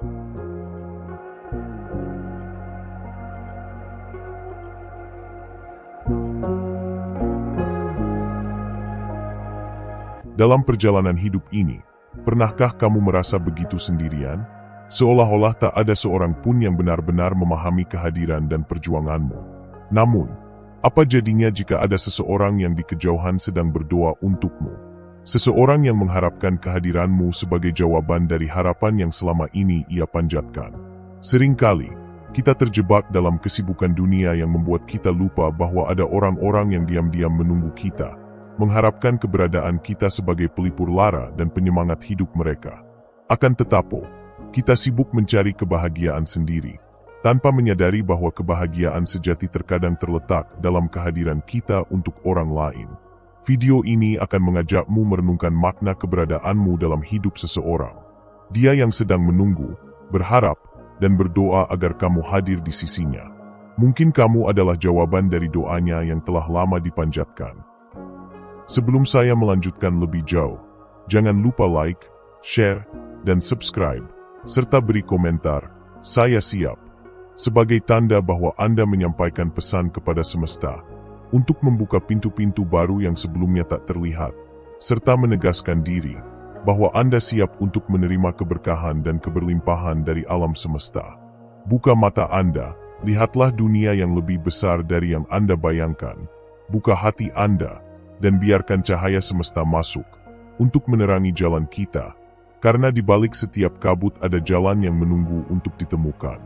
Dalam perjalanan hidup ini, pernahkah kamu merasa begitu sendirian? Seolah-olah tak ada seorang pun yang benar-benar memahami kehadiran dan perjuanganmu. Namun, apa jadinya jika ada seseorang yang di kejauhan sedang berdoa untukmu? Seseorang yang mengharapkan kehadiranmu sebagai jawaban dari harapan yang selama ini ia panjatkan. Seringkali, kita terjebak dalam kesibukan dunia yang membuat kita lupa bahwa ada orang-orang yang diam-diam menunggu kita, mengharapkan keberadaan kita sebagai pelipur lara dan penyemangat hidup mereka. Akan tetapi, kita sibuk mencari kebahagiaan sendiri, tanpa menyadari bahwa kebahagiaan sejati terkadang terletak dalam kehadiran kita untuk orang lain. Video ini akan mengajakmu merenungkan makna keberadaanmu dalam hidup seseorang. Dia yang sedang menunggu, berharap, dan berdoa agar kamu hadir di sisinya. Mungkin kamu adalah jawaban dari doanya yang telah lama dipanjatkan. Sebelum saya melanjutkan lebih jauh, jangan lupa like, share, dan subscribe, serta beri komentar, "Saya siap," sebagai tanda bahwa Anda menyampaikan pesan kepada semesta untuk membuka pintu-pintu baru yang sebelumnya tak terlihat, serta menegaskan diri bahwa Anda siap untuk menerima keberkahan dan keberlimpahan dari alam semesta. Buka mata Anda, lihatlah dunia yang lebih besar dari yang Anda bayangkan. Buka hati Anda, dan biarkan cahaya semesta masuk untuk menerangi jalan kita, karena di balik setiap kabut ada jalan yang menunggu untuk ditemukan.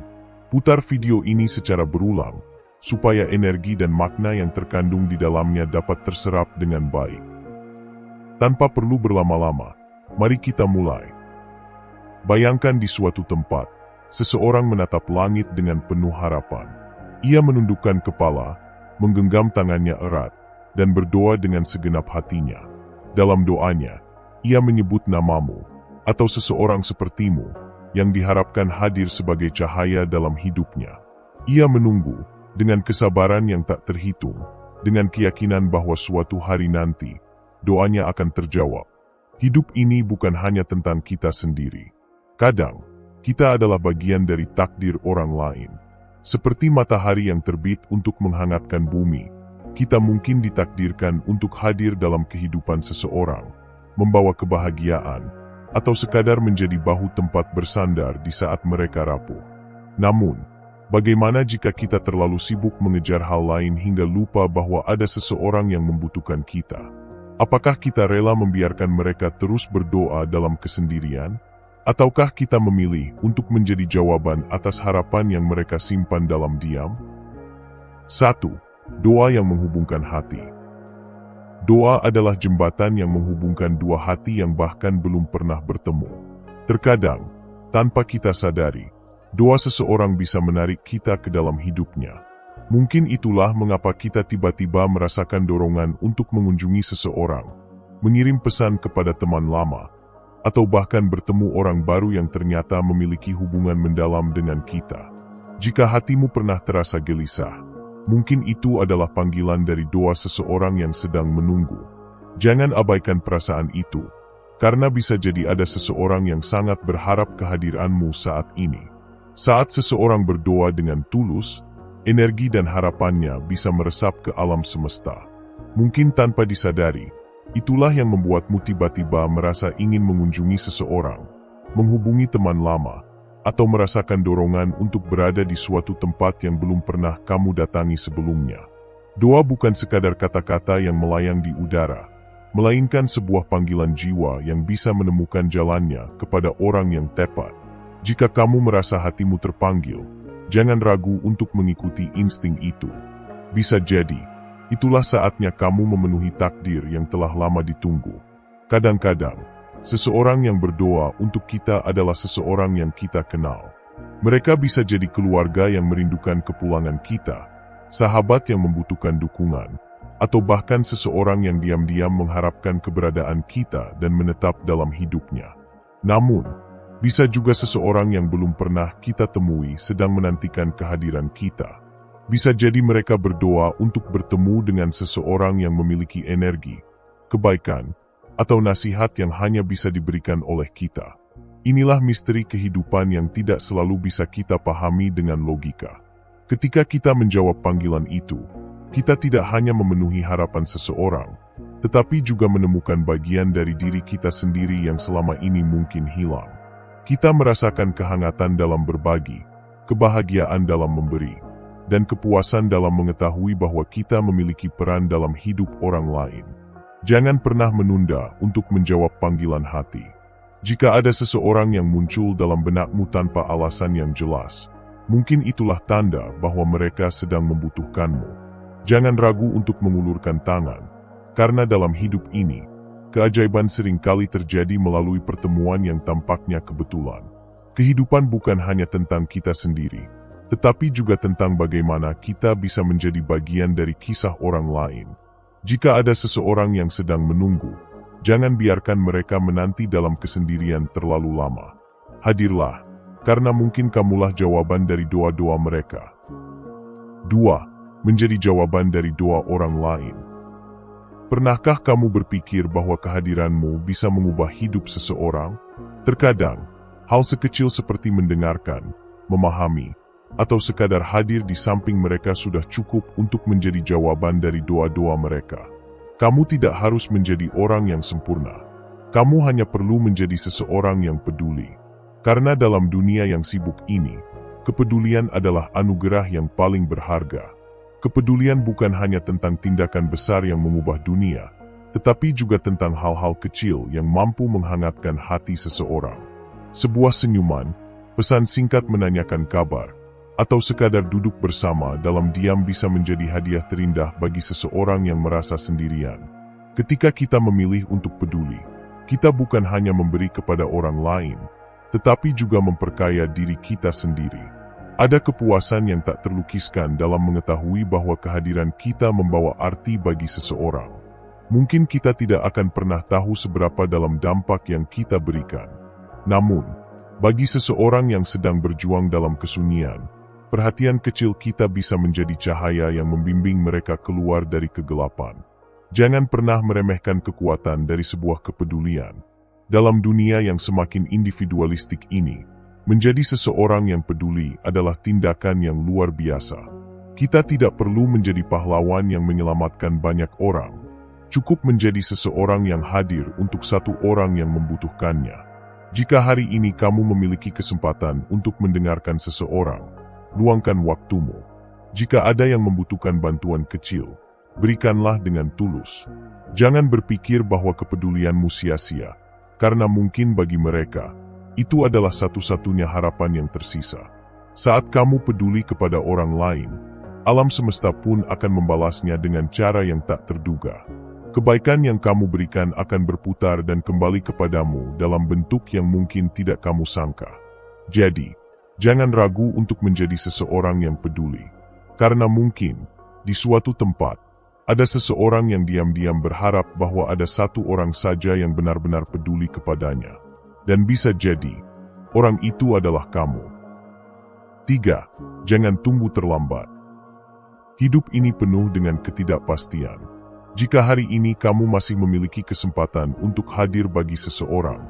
Putar video ini secara berulang, supaya energi dan makna yang terkandung di dalamnya dapat terserap dengan baik. Tanpa perlu berlama-lama, mari kita mulai. Bayangkan di suatu tempat, seseorang menatap langit dengan penuh harapan. Ia menundukkan kepala, menggenggam tangannya erat, dan berdoa dengan segenap hatinya. Dalam doanya, ia menyebut namamu, atau seseorang sepertimu, yang diharapkan hadir sebagai cahaya dalam hidupnya. Ia menunggu, dengan kesabaran yang tak terhitung, dengan keyakinan bahwa suatu hari nanti, doanya akan terjawab. Hidup ini bukan hanya tentang kita sendiri. Kadang, kita adalah bagian dari takdir orang lain. Seperti matahari yang terbit untuk menghangatkan bumi, kita mungkin ditakdirkan untuk hadir dalam kehidupan seseorang, membawa kebahagiaan, atau sekadar menjadi bahu tempat bersandar di saat mereka rapuh. Namun, bagaimana jika kita terlalu sibuk mengejar hal lain hingga lupa bahwa ada seseorang yang membutuhkan kita? Apakah kita rela membiarkan mereka terus berdoa dalam kesendirian? Ataukah kita memilih untuk menjadi jawaban atas harapan yang mereka simpan dalam diam? 1. Doa yang menghubungkan hati. Doa adalah jembatan yang menghubungkan dua hati yang bahkan belum pernah bertemu. Terkadang, tanpa kita sadari, doa seseorang bisa menarik kita ke dalam hidupnya. Mungkin itulah mengapa kita tiba-tiba merasakan dorongan untuk mengunjungi seseorang, mengirim pesan kepada teman lama, atau bahkan bertemu orang baru yang ternyata memiliki hubungan mendalam dengan kita. Jika hatimu pernah terasa gelisah, mungkin itu adalah panggilan dari doa seseorang yang sedang menunggu. Jangan abaikan perasaan itu, karena bisa jadi ada seseorang yang sangat berharap kehadiranmu saat ini. Saat seseorang berdoa dengan tulus, energi dan harapannya bisa meresap ke alam semesta. Mungkin tanpa disadari, itulah yang membuatmu tiba-tiba merasa ingin mengunjungi seseorang, menghubungi teman lama, atau merasakan dorongan untuk berada di suatu tempat yang belum pernah kamu datangi sebelumnya. Doa bukan sekadar kata-kata yang melayang di udara, melainkan sebuah panggilan jiwa yang bisa menemukan jalannya kepada orang yang tepat. Jika kamu merasa hatimu terpanggil, jangan ragu untuk mengikuti insting itu. Bisa jadi, itulah saatnya kamu memenuhi takdir yang telah lama ditunggu. Kadang-kadang, seseorang yang berdoa untuk kita adalah seseorang yang kita kenal. Mereka bisa jadi keluarga yang merindukan kepulangan kita, sahabat yang membutuhkan dukungan, atau bahkan seseorang yang diam-diam mengharapkan keberadaan kita dan menetap dalam hidupnya. Namun, bisa juga seseorang yang belum pernah kita temui sedang menantikan kehadiran kita. Bisa jadi mereka berdoa untuk bertemu dengan seseorang yang memiliki energi, kebaikan, atau nasihat yang hanya bisa diberikan oleh kita. Inilah misteri kehidupan yang tidak selalu bisa kita pahami dengan logika. Ketika kita menjawab panggilan itu, kita tidak hanya memenuhi harapan seseorang, tetapi juga menemukan bagian dari diri kita sendiri yang selama ini mungkin hilang. Kita merasakan kehangatan dalam berbagi, kebahagiaan dalam memberi, dan kepuasan dalam mengetahui bahwa kita memiliki peran dalam hidup orang lain. Jangan pernah menunda untuk menjawab panggilan hati. Jika ada seseorang yang muncul dalam benakmu tanpa alasan yang jelas, mungkin itulah tanda bahwa mereka sedang membutuhkanmu. Jangan ragu untuk mengulurkan tangan, karena dalam hidup ini, keajaiban seringkali terjadi melalui pertemuan yang tampaknya kebetulan. Kehidupan bukan hanya tentang kita sendiri, tetapi juga tentang bagaimana kita bisa menjadi bagian dari kisah orang lain. Jika ada seseorang yang sedang menunggu, jangan biarkan mereka menanti dalam kesendirian terlalu lama. Hadirlah, karena mungkin kamulah jawaban dari doa-doa mereka. 2. Menjadi jawaban dari doa orang lain. Pernahkah kamu berpikir bahwa kehadiranmu bisa mengubah hidup seseorang? Terkadang, hal sekecil seperti mendengarkan, memahami, atau sekadar hadir di samping mereka sudah cukup untuk menjadi jawaban dari doa-doa mereka. Kamu tidak harus menjadi orang yang sempurna. Kamu hanya perlu menjadi seseorang yang peduli. Karena dalam dunia yang sibuk ini, kepedulian adalah anugerah yang paling berharga. Kepedulian bukan hanya tentang tindakan besar yang mengubah dunia, tetapi juga tentang hal-hal kecil yang mampu menghangatkan hati seseorang. Sebuah senyuman, pesan singkat menanyakan kabar, atau sekadar duduk bersama dalam diam bisa menjadi hadiah terindah bagi seseorang yang merasa sendirian. Ketika kita memilih untuk peduli, kita bukan hanya memberi kepada orang lain, tetapi juga memperkaya diri kita sendiri. Ada kepuasan yang tak terlukiskan dalam mengetahui bahwa kehadiran kita membawa arti bagi seseorang. Mungkin kita tidak akan pernah tahu seberapa dalam dampak yang kita berikan. Namun, bagi seseorang yang sedang berjuang dalam kesunyian, perhatian kecil kita bisa menjadi cahaya yang membimbing mereka keluar dari kegelapan. Jangan pernah meremehkan kekuatan dari sebuah kepedulian. Dalam dunia yang semakin individualistik ini, menjadi seseorang yang peduli adalah tindakan yang luar biasa. Kita tidak perlu menjadi pahlawan yang menyelamatkan banyak orang. Cukup menjadi seseorang yang hadir untuk satu orang yang membutuhkannya. Jika hari ini kamu memiliki kesempatan untuk mendengarkan seseorang, luangkan waktumu. Jika ada yang membutuhkan bantuan kecil, berikanlah dengan tulus. Jangan berpikir bahwa kepedulianmu sia-sia, karena mungkin bagi mereka, itu adalah satu-satunya harapan yang tersisa. Saat kamu peduli kepada orang lain, alam semesta pun akan membalasnya dengan cara yang tak terduga. Kebaikan yang kamu berikan akan berputar dan kembali kepadamu dalam bentuk yang mungkin tidak kamu sangka. Jadi, jangan ragu untuk menjadi seseorang yang peduli. Karena mungkin, di suatu tempat, ada seseorang yang diam-diam berharap bahwa ada satu orang saja yang benar-benar peduli kepadanya. Dan bisa jadi, orang itu adalah kamu. 3. Jangan tunggu terlambat. Hidup ini penuh dengan ketidakpastian. Jika hari ini kamu masih memiliki kesempatan untuk hadir bagi seseorang,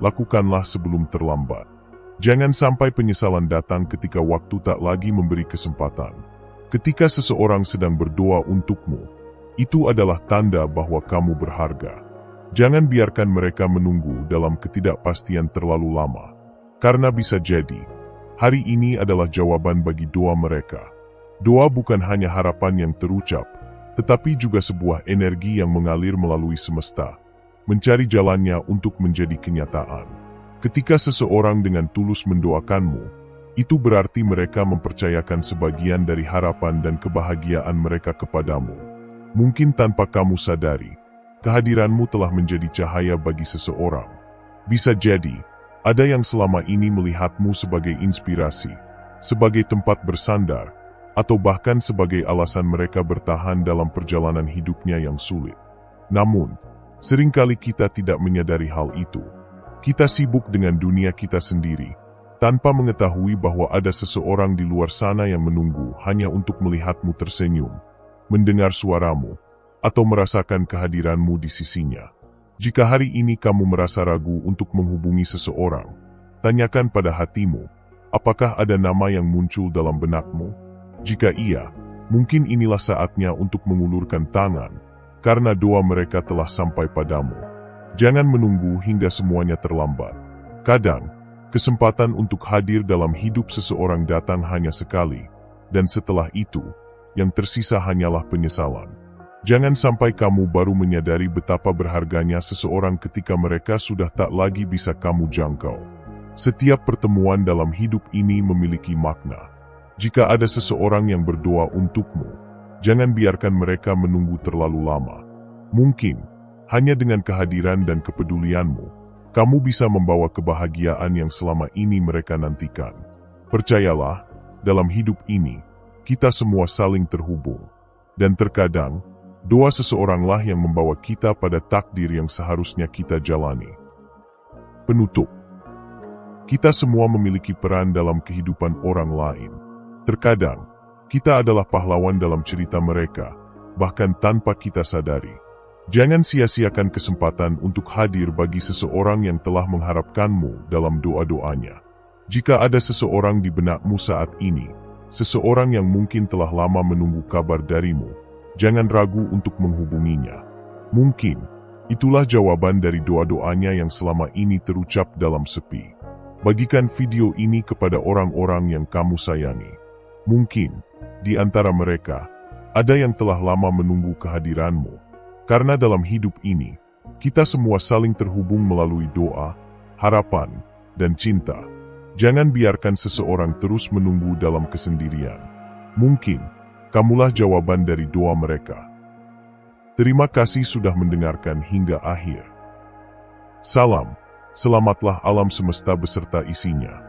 lakukanlah sebelum terlambat. Jangan sampai penyesalan datang ketika waktu tak lagi memberi kesempatan. Ketika seseorang sedang berdoa untukmu, itu adalah tanda bahwa kamu berharga. Jangan biarkan mereka menunggu dalam ketidakpastian terlalu lama. Karena bisa jadi, hari ini adalah jawaban bagi doa mereka. Doa bukan hanya harapan yang terucap, tetapi juga sebuah energi yang mengalir melalui semesta, mencari jalannya untuk menjadi kenyataan. Ketika seseorang dengan tulus mendoakanmu, itu berarti mereka mempercayakan sebagian dari harapan dan kebahagiaan mereka kepadamu. Mungkin tanpa kamu sadari, kehadiranmu telah menjadi cahaya bagi seseorang. Bisa jadi, ada yang selama ini melihatmu sebagai inspirasi, sebagai tempat bersandar, atau bahkan sebagai alasan mereka bertahan dalam perjalanan hidupnya yang sulit. Namun, seringkali kita tidak menyadari hal itu. Kita sibuk dengan dunia kita sendiri, tanpa mengetahui bahwa ada seseorang di luar sana yang menunggu hanya untuk melihatmu tersenyum, mendengar suaramu, atau merasakan kehadiranmu di sisinya. Jika hari ini kamu merasa ragu untuk menghubungi seseorang, Tanyakan pada hatimu, apakah ada nama yang muncul dalam benakmu? Jika iya, mungkin inilah saatnya untuk mengulurkan tangan, karena doa mereka telah sampai padamu. Jangan menunggu hingga semuanya terlambat. Kadang, kesempatan untuk hadir dalam hidup seseorang datang hanya sekali, dan setelah itu, yang tersisa hanyalah penyesalan. Jangan sampai kamu baru menyadari betapa berharganya seseorang ketika mereka sudah tak lagi bisa kamu jangkau. Setiap pertemuan dalam hidup ini memiliki makna. Jika ada seseorang yang berdoa untukmu, jangan biarkan mereka menunggu terlalu lama. Mungkin, hanya dengan kehadiran dan kepedulianmu, kamu bisa membawa kebahagiaan yang selama ini mereka nantikan. Percayalah, dalam hidup ini, kita semua saling terhubung. Dan terkadang, doa seseoranglah yang membawa kita pada takdir yang seharusnya kita jalani. Penutup. Kita semua memiliki peran dalam kehidupan orang lain. Terkadang, kita adalah pahlawan dalam cerita mereka, bahkan tanpa kita sadari. Jangan sia-siakan kesempatan untuk hadir bagi seseorang yang telah mengharapkanmu dalam doa-doanya. Jika ada seseorang di benakmu saat ini, seseorang yang mungkin telah lama menunggu kabar darimu, jangan ragu untuk menghubunginya. Mungkin, itulah jawaban dari doa-doanya yang selama ini terucap dalam sepi. Bagikan video ini kepada orang-orang yang kamu sayangi. Mungkin, di antara mereka, ada yang telah lama menunggu kehadiranmu. Karena dalam hidup ini, kita semua saling terhubung melalui doa, harapan, dan cinta. Jangan biarkan seseorang terus menunggu dalam kesendirian. Mungkin, kamulah jawaban dari doa mereka. Terima kasih sudah mendengarkan hingga akhir. Salam, selamatlah alam semesta beserta isinya.